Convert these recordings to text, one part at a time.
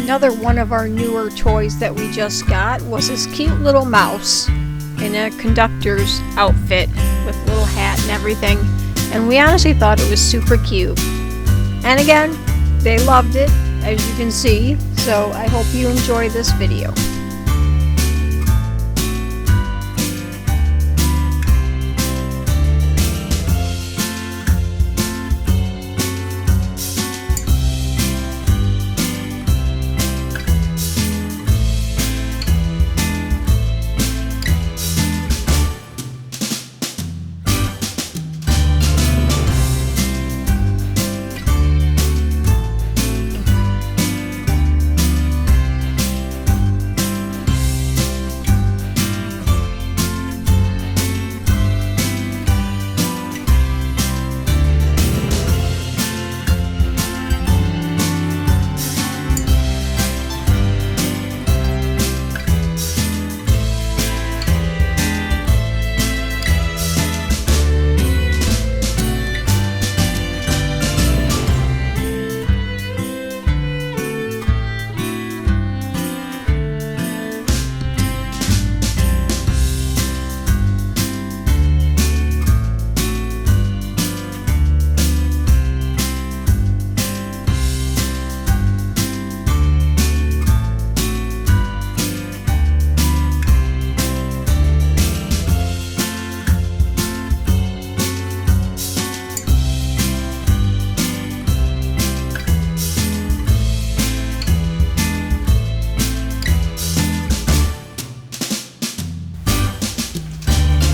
Another one of our newer toys that we just got was this cute little mouse in a conductor's outfit with a little hat and everything, and we honestly thought it was super cute. And again, they loved it, as you can see, so I hope you enjoy this video.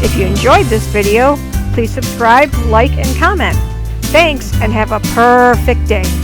If you enjoyed this video, please subscribe, like, and comment. Thanks, and have a perfect day.